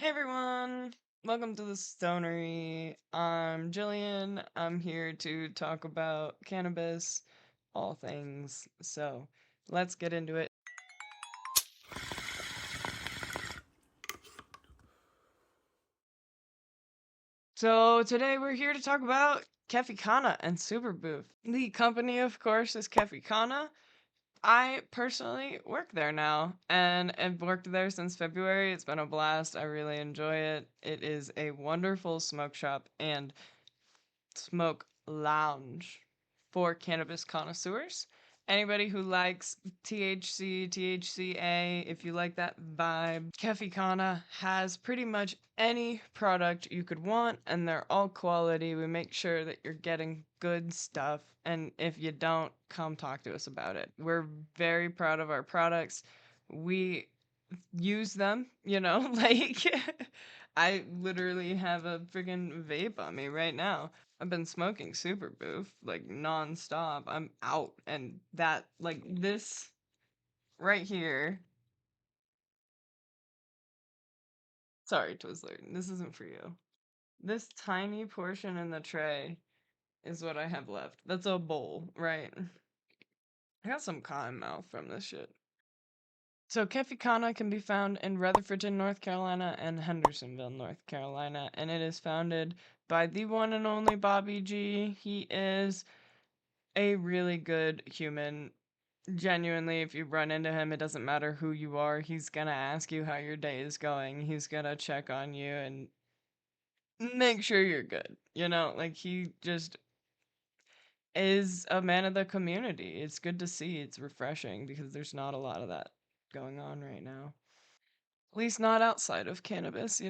Hey everyone, welcome to the Stonery. I'm Jillian. I'm here to talk about cannabis, all things. So let's get into it. So today we're here to talk about Kefi Kanna and Superboof. The company, of course, is Kefi Kanna. I personally work there now and I've worked there since February. It's been a blast. I really enjoy it. It is a wonderful smoke shop and smoke lounge for cannabis connoisseurs. Anybody who likes THC, THCA, if you like that vibe, Kefi Kanna has pretty much any product you could want, and they're all quality. We make sure that you're getting good stuff, and if you don't, come talk to us about it. We're very proud of our products. We use them, like I literally have a freaking vape on me right now. I've been smoking Superboof like nonstop. I'm out, and that like this right here. Sorry, Twizzler, this isn't for you. This tiny portion in the tray is what I have left. That's a bowl, right? I got some cotton mouth from this shit. So Kefi Kanna can be found in Rutherfordton, North Carolina and Hendersonville, North Carolina, and it is founded by the one and only Bobby G. He is a really good human. Genuinely, if you run into him, it doesn't matter who you are, he's gonna ask you how your day is going. He's gonna check on you and make sure you're good. Like he just is a man of the community. It's good to see. It's refreshing because there's not a lot of that going on right now. At least not outside of cannabis.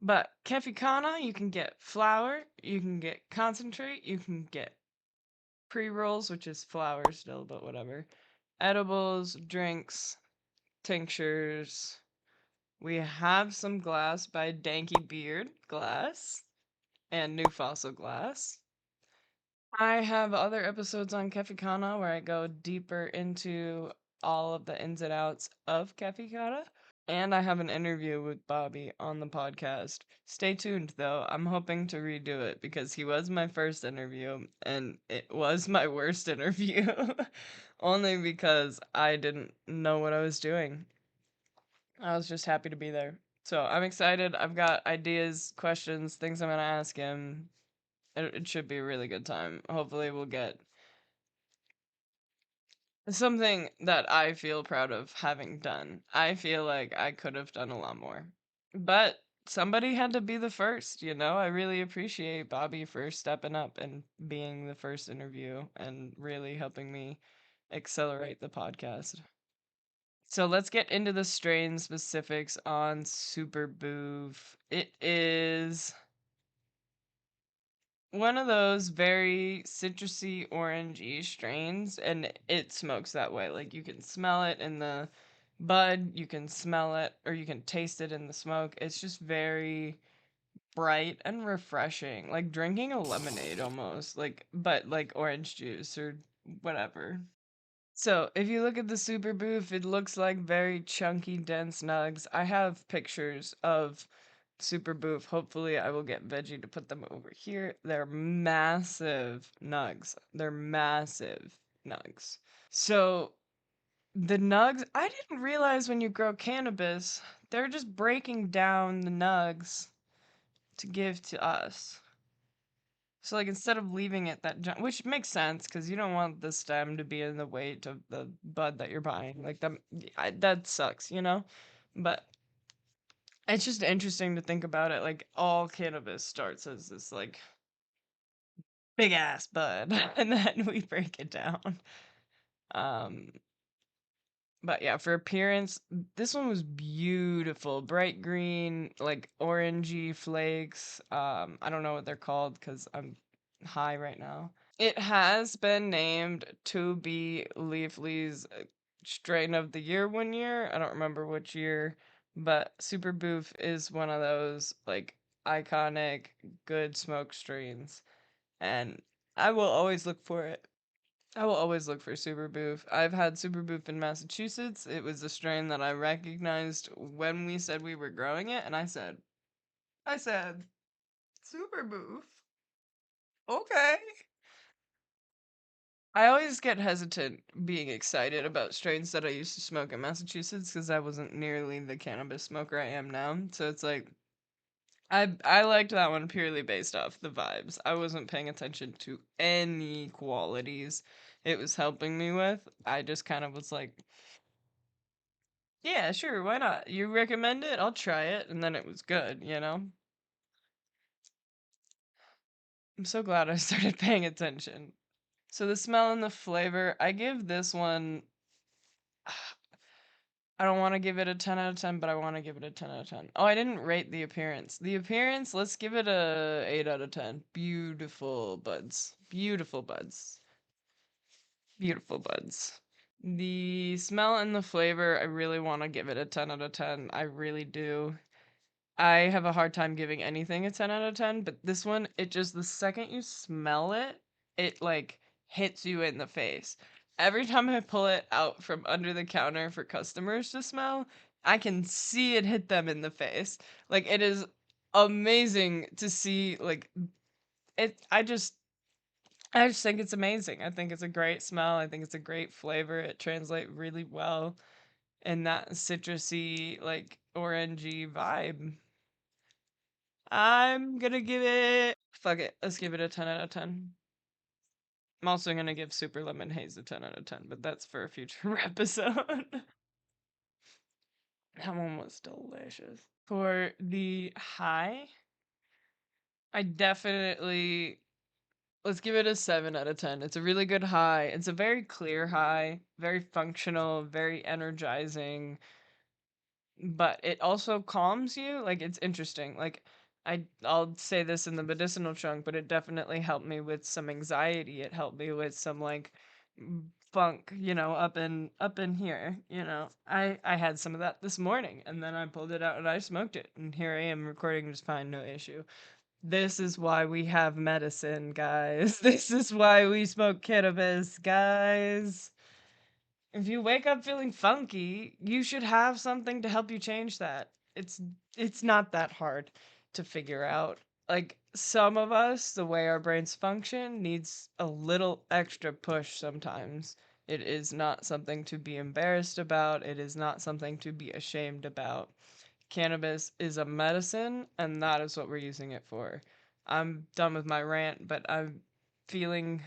But Kefi Kanna, you can get flour, you can get concentrate, you can get pre-rolls, which is flour still, but whatever. Edibles, drinks, tinctures. We have some glass by Danky Beard Glass and New Fossil Glass. I have other episodes on Kefi Kanna where I go deeper into all of the ins and outs of Kefi Kanna. And I have an interview with Bobby on the podcast. Stay tuned though. I'm hoping to redo it because he was my first interview and it was my worst interview. Only because I didn't know what I was doing. I was just happy to be there. So I'm excited. I've got ideas, questions, things I'm going to ask him. It should be a really good time. Hopefully, we'll get something that I feel proud of having done. I feel like I could have done a lot more. But somebody had to be the first. I really appreciate Bobby for stepping up and being the first interview and really helping me accelerate the podcast. So let's get into the strain specifics on Superboof. It is one of those very citrusy orangey strains, and it smokes that way. Like you can smell it in the bud, you can smell it, or you can taste it in the smoke. It's just very bright and refreshing, like drinking a lemonade almost, but like orange juice or whatever. So, if you look at the Superboof, it looks like very chunky, dense nugs. I have pictures of Superboof. Hopefully, I will get Veggie to put them over here. They're massive nugs. They're massive nugs. So, the nugs, I didn't realize when you grow cannabis, they're just breaking down the nugs to give to us. So like instead of leaving it which makes sense because you don't want the stem to be in the weight of the bud that you're buying. Like that sucks. But it's just interesting to think about it. Like all cannabis starts as this like big ass bud, and then we break it down. Um, but yeah, for appearance, this one was beautiful, bright green, like orangey flakes. I don't know what they're called because I'm high right now. It has been named to be Leafly's strain of the year one year. I don't remember which year, but Superboof is one of those like iconic good smoke strains, and I will always look for it. I will always look for Superboof. I've had Superboof in Massachusetts. It was a strain that I recognized when we said we were growing it, and I said, Superboof. Okay. I always get hesitant being excited about strains that I used to smoke in Massachusetts because I wasn't nearly the cannabis smoker I am now. So it's like I liked that one purely based off the vibes. I wasn't paying attention to any qualities it was helping me with. I just kind of was like, yeah, sure, why not? You recommend it? I'll try it. And then it was good, you know? I'm so glad I started paying attention. So the smell and the flavor, I give this one I don't want to give it a 10 out of 10, but I want to give it a 10 out of 10. Oh, I didn't rate the appearance. The appearance, let's give it a 8 out of 10. Beautiful buds. Beautiful buds. Beautiful buds. The smell and the flavor, I really want to give it a 10 out of 10. I really do. I have a hard time giving anything a 10 out of 10, but this one, it just, the second you smell it, it like hits you in the face. Every time I pull it out from under the counter for customers to smell, I can see it hit them in the face. Like it is amazing to see like it I just think it's amazing. I think it's a great smell. I think it's a great flavor. It translates really well in that citrusy like orangey vibe. I'm gonna give it. Fuck it. Let's give it a 10 out of 10. I'm also gonna give Super Lemon Haze a 10 out of 10, but that's for a future episode. That one was delicious. For the high, I definitely. Let's give it a 7 out of 10. It's a really good high. It's a very clear high, very functional, very energizing, but it also calms you. Like it's interesting. Like I'll say this in the medicinal chunk, but it definitely helped me with some anxiety. It helped me with some like funk, up in here, I had some of that this morning and then I pulled it out and I smoked it and here I am recording just fine, no issue. This is why we have medicine, guys. This is why we smoke cannabis, guys. If you wake up feeling funky, you should have something to help you change that. It's not that hard to figure out. Like some of us, the way our brains function needs a little extra push sometimes. It is not something to be embarrassed about. It is not something to be ashamed about. Cannabis is a medicine and that is what we're using it for. I'm done with my rant, but feeling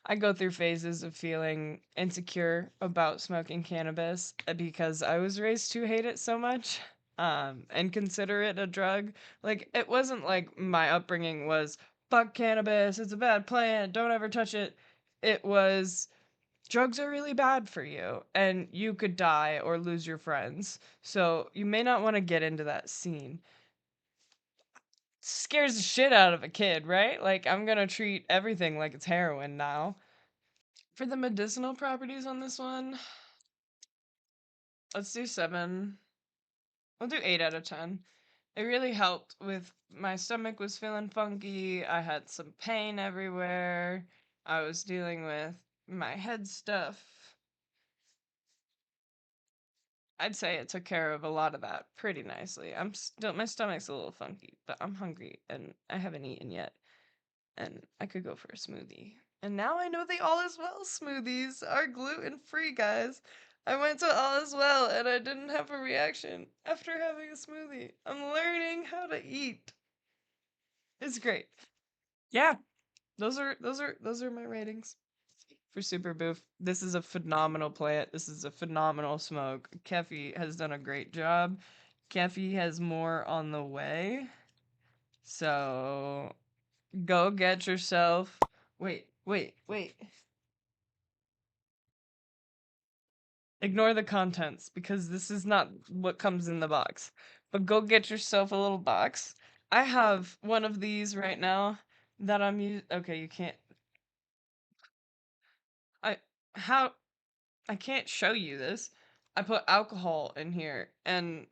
I go through phases of feeling insecure about smoking cannabis because I was raised to hate it so much and consider it a drug. Like, it wasn't like my upbringing was, fuck cannabis, it's a bad plant, don't ever touch it. It was, drugs are really bad for you and you could die or lose your friends. So you may not want to get into that scene. Scares the shit out of a kid, right? Like, I'm gonna treat everything like it's heroin now. For the medicinal properties on this one, let's do 7. We'll do 8 out of 10. It really helped with my stomach was feeling funky. I had some pain everywhere. I was dealing with my head stuff. I'd say it took care of a lot of that pretty nicely. I'm still my stomach's a little funky, but I'm hungry and I haven't eaten yet. And I could go for a smoothie. And now I know the All Is Well smoothies are gluten free, guys. I went to All Is Well and I didn't have a reaction after having a smoothie. I'm learning how to eat. It's great. Yeah, those are my ratings for Superboof. This is a phenomenal plant. This is a phenomenal smoke. Kefi has done a great job. Kefi has more on the way. So go get yourself. Wait. Ignore the contents because this is not what comes in the box. But go get yourself a little box. I have one of these right now that I'm using. Okay, you can't. I how I can't show you this. I put alcohol in here, and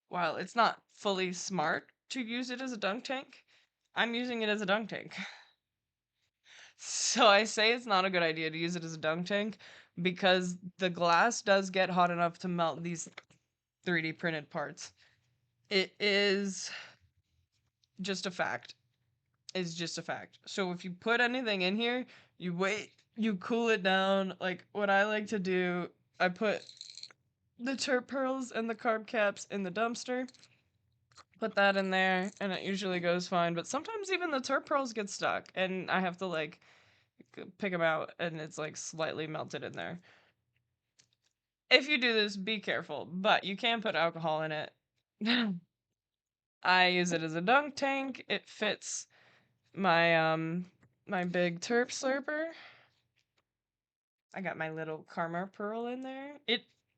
while it's not fully smart to use it as a dunk tank, I'm using it as a dunk tank. So I say it's not a good idea to use it as a dunk tank because the glass does get hot enough to melt these 3D printed parts. It is just a fact. It's just a fact. So if you put anything in here, you wait, you cool it down. Like what I like to do, I put the terp pearls and the carb caps in the dumpster. Put that in there, and it usually goes fine. But sometimes even the terp pearls get stuck, and I have to like pick them out, and it's like slightly melted in there. If you do this, be careful, but you can put alcohol in it. I use it as a dunk tank. It fits my big terp slurper. I got my little karma pearl in there.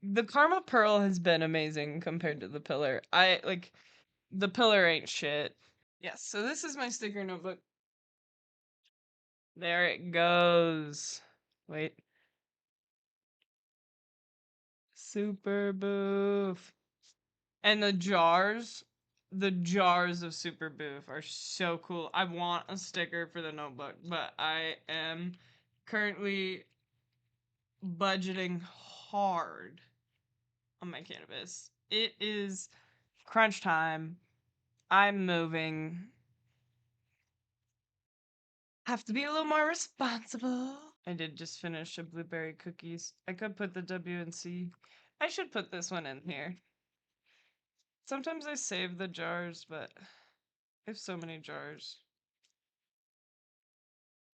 The karma pearl has been amazing compared to the pillar. I like the pillar ain't shit. Yes, so this is my sticker notebook. There it goes. Wait. Superboof. And the jars of Superboof are so cool. I want a sticker for the notebook, but I am currently budgeting hard on my cannabis. It is crunch time. I'm moving. Have to be a little more responsible. I did just finish a blueberry cookies. I could put the W and C. I should put this one in here. Sometimes I save the jars, but I have so many jars.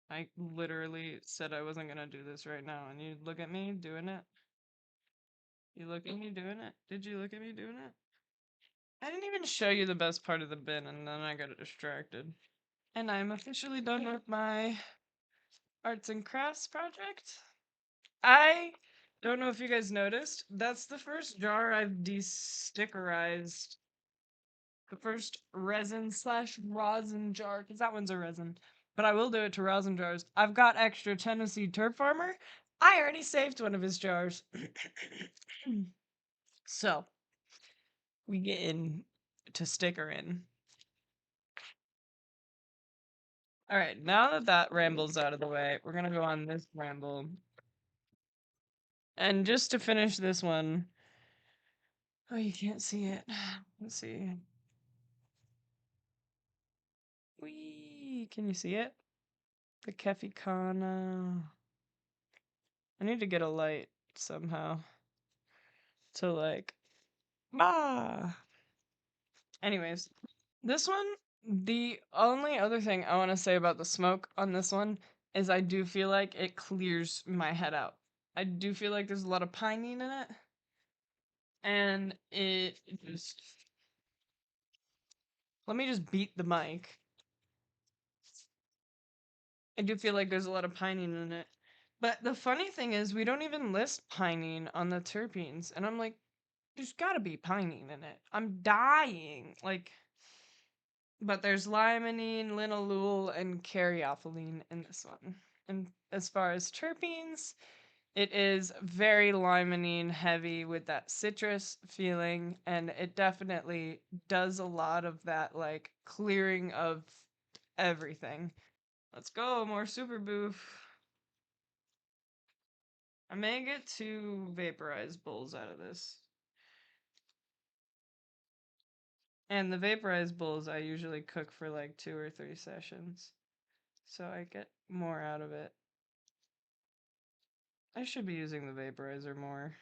I literally said I wasn't gonna do this right now, and you look at me doing it. You look at me doing it? Did you look at me doing it? I didn't even show you the best part of the bin, and then I got distracted. And I'm officially done with my arts and crafts project. I don't know if you guys noticed, that's the first jar I've de-stickerized. The first resin slash rosin jar, because that one's a resin. But I will do it to rosin jars. I've got extra Tennessee Turp Farmer. I already saved one of his jars. So, we get in to sticker in. Alright, now that that ramble's out of the way, we're gonna go on this ramble. And just to finish this one, oh, you can't see it. Let's see. Whee! Can you see it? The Kefi Kanna. I need to get a light somehow to like. Ah! Anyways, this one, the only other thing I want to say about the smoke on this one is I do feel like it clears my head out. I do feel like there's a lot of pinene in it. And it just. Let me just beat the mic. I do feel like there's a lot of pinene in it. But the funny thing is, we don't even list pinene on the terpenes. And I'm like, there's gotta be pinene in it. I'm dying. Like, but there's limonene, linalool, and caryophyllene in this one. And as far as terpenes, it is very limonene heavy with that citrus feeling, and it definitely does a lot of that, like, clearing of everything. Let's go, more Superboof. I may get 2 vaporized bowls out of this. And the vaporized bowls I usually cook for like 2 or 3 sessions. So I get more out of it. I should be using the vaporizer more.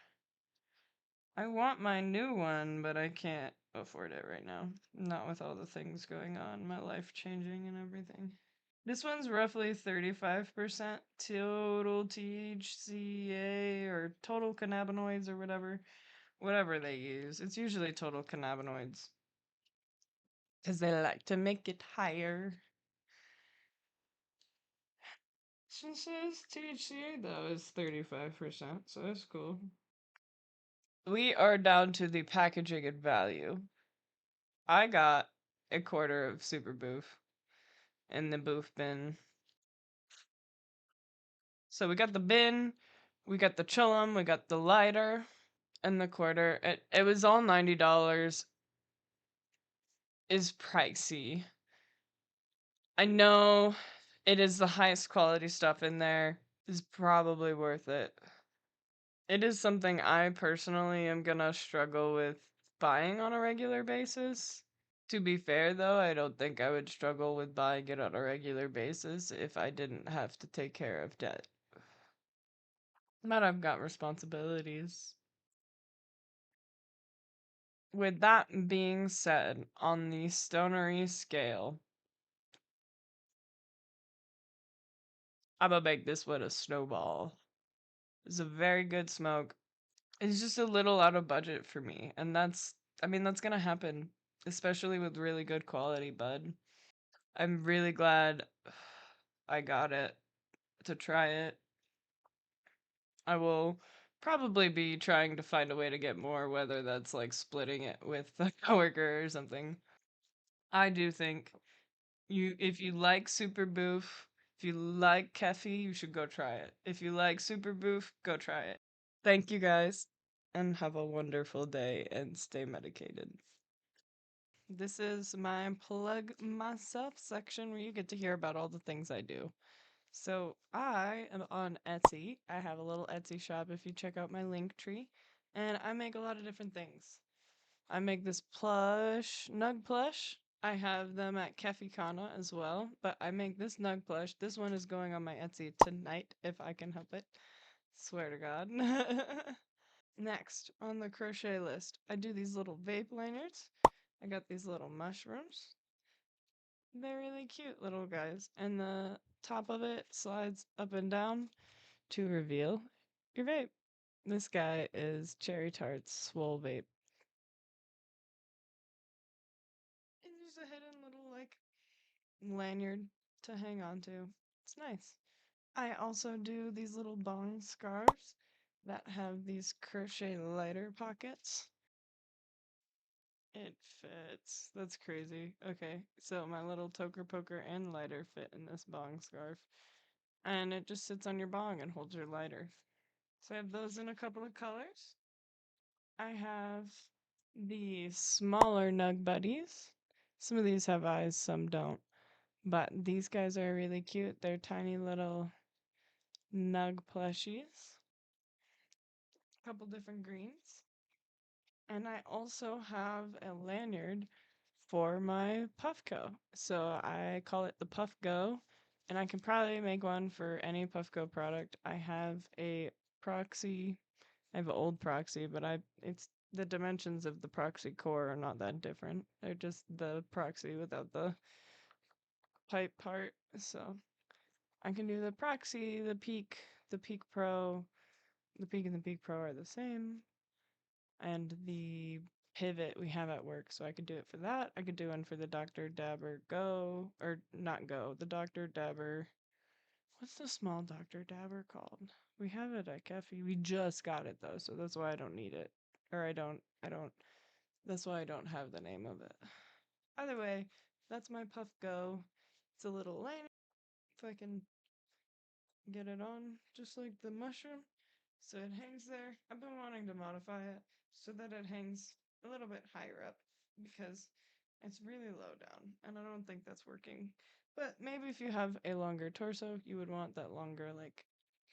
I want my new one, but I can't afford it right now. Not with all the things going on, my life changing and everything. This one's roughly 35% total THCA or total cannabinoids or whatever they use. It's usually total cannabinoids. Because they like to make it higher. She says THCA though is 35%, so that's cool. We are down to the packaging and value. I got a quarter of Superboof in the boof bin. So we got the bin, we got the chillum, we got the lighter, and the quarter. It was all $90. Is pricey. I know It is the highest quality stuff in there. Is probably worth it. It is something I personally am gonna struggle with buying on a regular basis. To be fair though, I don't think I would struggle with buying it on a regular basis if I didn't have to take care of debt. But I've got responsibilities. With that being said, on the stonery scale, I'm gonna make this one a snowball. It's a very good smoke. It's just a little out of budget for me, and I mean, that's gonna happen, especially with really good quality bud. I'm really glad I got it to try it. I will probably be trying to find a way to get more, whether that's like splitting it with a coworker or something. I do think if you like Superboof, if you like Kefi, you should go try it. If you like Superboof, go try it. Thank you guys, and have a wonderful day and stay medicated. This is my plug myself section where you get to hear about all the things I do. So I am on Etsy. I have a little Etsy shop if you check out my link tree, and I make a lot of different things. I make this plush, nug plush. I have them at Kefi Kanna as well, but I make this nug plush. This one is going on my Etsy tonight if I can help it. Swear to God. Next on the crochet list, I do these little vape lanyards. I got these little mushrooms. They're really cute little guys. And the top of it slides up and down to reveal your vape. This guy is Cherry Tart's Swole Vape. It's just a hidden little like lanyard to hang on to. It's nice. I also do these little bong scarves that have these crochet lighter pockets. It fits. That's crazy. Okay, so my little toker poker and lighter fit in this bong scarf. And it just sits on your bong and holds your lighter. So I have those in a couple of colors. I have the smaller Nug Buddies. Some of these have eyes, some don't. But these guys are really cute. They're tiny little Nug plushies. A couple different greens. And I also have a lanyard for my Puffco. So I call it the Puff Go, and I can probably make one for any Puffco product. I have a proxy, I have an old proxy, but it's the dimensions of the proxy core are not that different. They're just the proxy without the pipe part. So I can do the proxy, the Peak Pro. The Peak and the Peak Pro are the same. And the pivot we have at work, so I could do it for that. I could do one for the Dr. Dabber Go, or not Go, the Dr. Dabber. What's the small Dr. Dabber called? We have it at Kefi. We just got it though, so that's why I don't need it. Or I don't, that's why I don't have the name of it. Either way, that's my Puff Go. It's a little lane. If I can get it on, just like the mushroom. So it hangs there. I've been wanting to modify it so that it hangs a little bit higher up because it's really low down and I don't think that's working. But maybe if you have a longer torso, you would want that longer like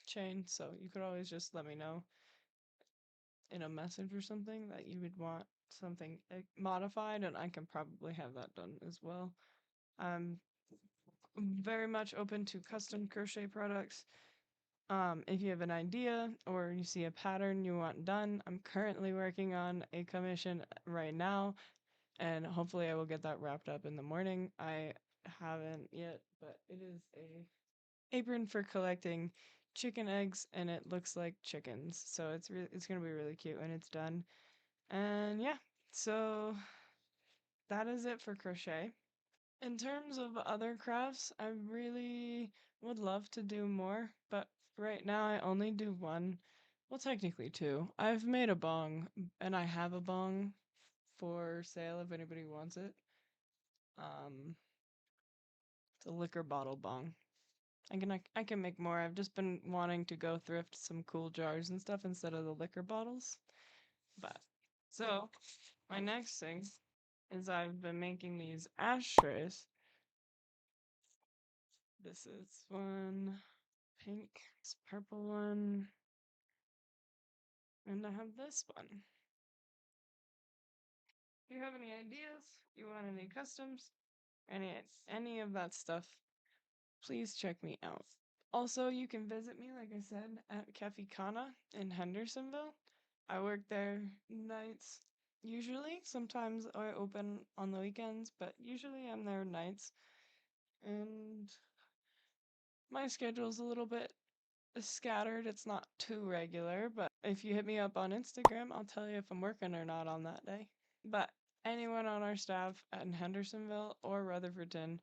chain. So you could always just let me know in a message or something that you would want something modified and I can probably have that done as well. I'm very much open to custom crochet products. If you have an idea or you see a pattern you want done, I'm currently working on a commission right now, and hopefully I will get that wrapped up in the morning. I haven't yet, but it is a apron for collecting chicken eggs, and it looks like chickens, so it's gonna be really cute when it's done. And yeah, so that is it for crochet. In terms of other crafts, I really would love to do more, but right now I only do one. Well, technically two. I've made a bong, and I have a bong for sale if anybody wants it. Um, it's a liquor bottle bong. I can make more. I've just been wanting to go thrift some cool jars and stuff instead of the liquor bottles. But so my next thing is I've been making these ashtrays This is one pink, this purple one, and I have this one. If you have any ideas, you want any customs, any of that stuff, please check me out. Also, you can visit me, like I said, at Kefi Kanna in Hendersonville. I work there nights usually. Sometimes I open on the weekends, but usually I'm there nights. And my schedule's a little bit scattered. It's not too regular, but if you hit me up on Instagram, I'll tell you if I'm working or not on that day. But anyone on our staff in Hendersonville or Rutherfordton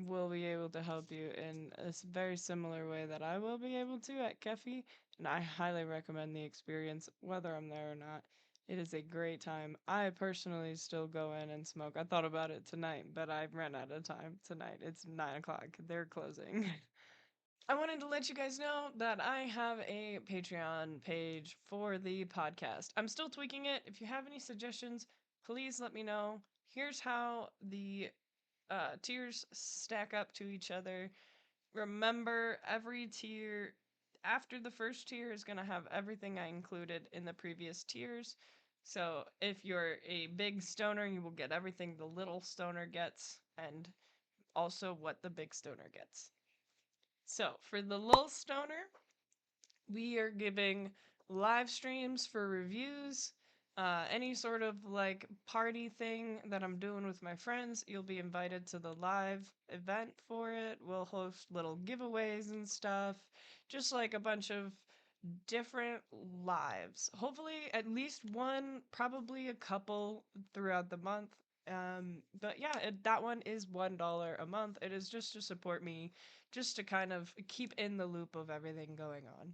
will be able to help you in a very similar way that I will be able to at Kefi, and I highly recommend the experience, whether I'm there or not. It is a great time. I personally still go in and smoke. I thought about it tonight, but I ran out of time tonight. It's 9 o'clock. They're closing. I wanted to let you guys know that I have a Patreon page for the podcast. I'm still tweaking it. If you have any suggestions, please let me know. Here's how the tiers stack up to each other. Remember, every tier after the first tier is going to have everything I included in the previous tiers. So if you're a big stoner, you will get everything the little stoner gets and also what the big stoner gets. So for the little stoner, we are giving live streams for reviews. Any sort of like party thing that I'm doing with my friends, you'll be invited to the live event for it. We'll host little giveaways and stuff, just like a bunch of different lives. Hopefully, at least one, probably a couple throughout the month. But yeah, that one is $1 a month. It is just to support me, just to kind of keep in the loop of everything going on.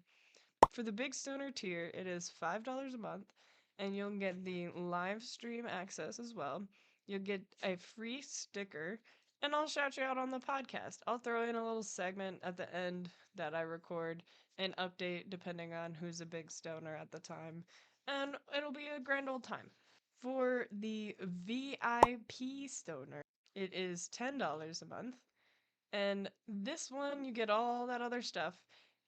For the Big Stoner tier, it is $5 a month, and you'll get the live stream access as well. You'll get a free sticker, and I'll shout you out on the podcast. I'll throw in a little segment at the end that I record and update depending on who's a big stoner at the time, and it'll be a grand old time. For the VIP stoner, it is $10 a month. And this one, you get all that other stuff,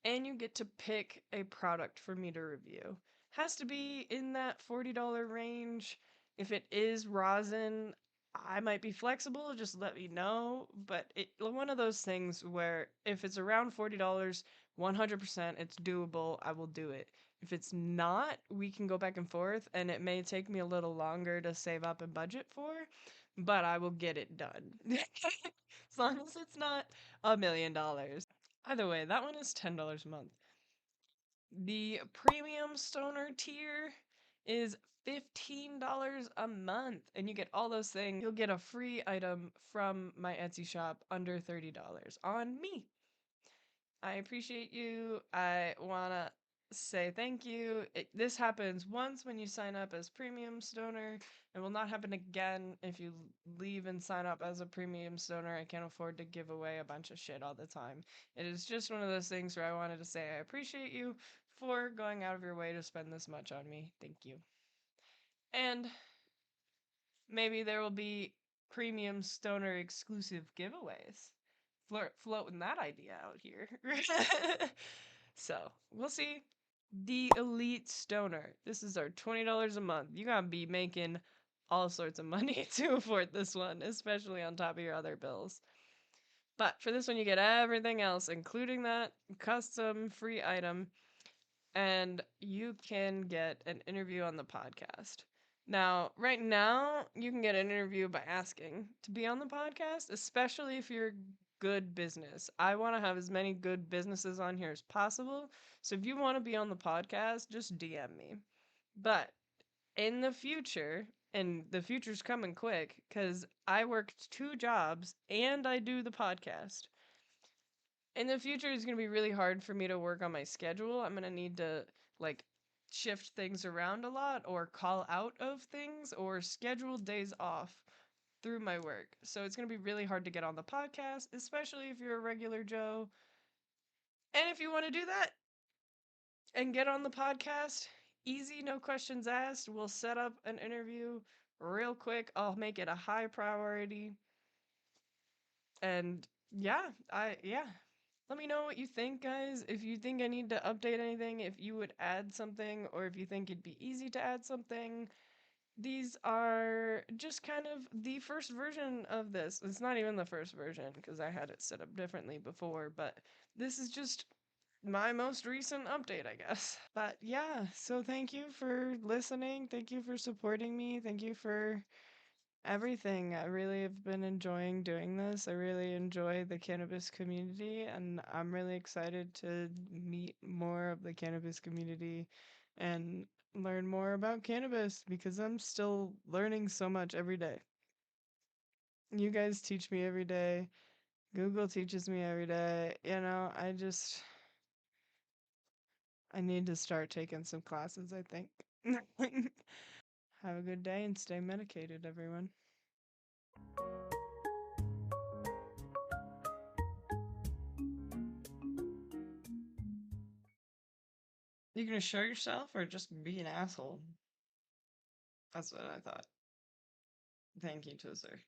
and you get to pick a product for me to review. Has to be in that $40 range. If it is rosin, I might be flexible, just let me know. But it one of those things where if it's around $40, 100% it's doable, I will do it. If it's not, we can go back and forth, and it may take me a little longer to save up and budget for, but I will get it done. As long as it's not $1 million. Either way, that one is $10 a month. The premium stoner tier is $15 a month, and you get all those things. You'll get a free item from my Etsy shop under $30 on me. I appreciate you. I want to say thank you. This happens once when you sign up as premium stoner. It will not happen again if you leave and sign up as a premium stoner. I can't afford to give away a bunch of shit all the time. It is just one of those things where I wanted to say I appreciate you for going out of your way to spend this much on me. Thank you. And maybe there will be premium stoner exclusive giveaways. Floating that idea out here. So, we'll see. The Elite Stoner. This is our $20 a month. You gotta be making all sorts of money to afford this one, especially on top of your other bills. But for this one, you get everything else, including that custom free item, and you can get an interview on the podcast. Now, right now, you can get an interview by asking to be on the podcast, especially if you're good business. I want to have as many good businesses on here as possible. So if you want to be on the podcast, just DM me. But in the future, and the future's coming quick because I work 2 jobs and I do the podcast. In the future, it's going to be really hard for me to work on my schedule. I'm going to need to like shift things around a lot or call out of things or schedule days off through my work. So it's going to be really hard to get on the podcast, especially if you're a regular Joe. And if you want to do that and get on the podcast, easy, no questions asked. We'll set up an interview real quick. I'll make it a high priority. And Yeah. Let me know what you think, guys. If you think I need to update anything, if you would add something, or if you think it'd be easy to add something. These are just kind of the first version of this. It's not even the first version because I had it set up differently before, but this is just my most recent update, I guess. But yeah, so thank you for listening. Thank you for supporting me. Thank you for everything. I really have been enjoying doing this. I really enjoy the cannabis community, and I'm really excited to meet more of the cannabis community and learn more about cannabis because I'm still learning so much every day. You guys teach me every day. Google teaches me every day. I need to start taking some classes, I think. Have a good day and stay medicated, everyone. You gonna show yourself or just be an asshole? That's what I thought. Thank you, Twizzler.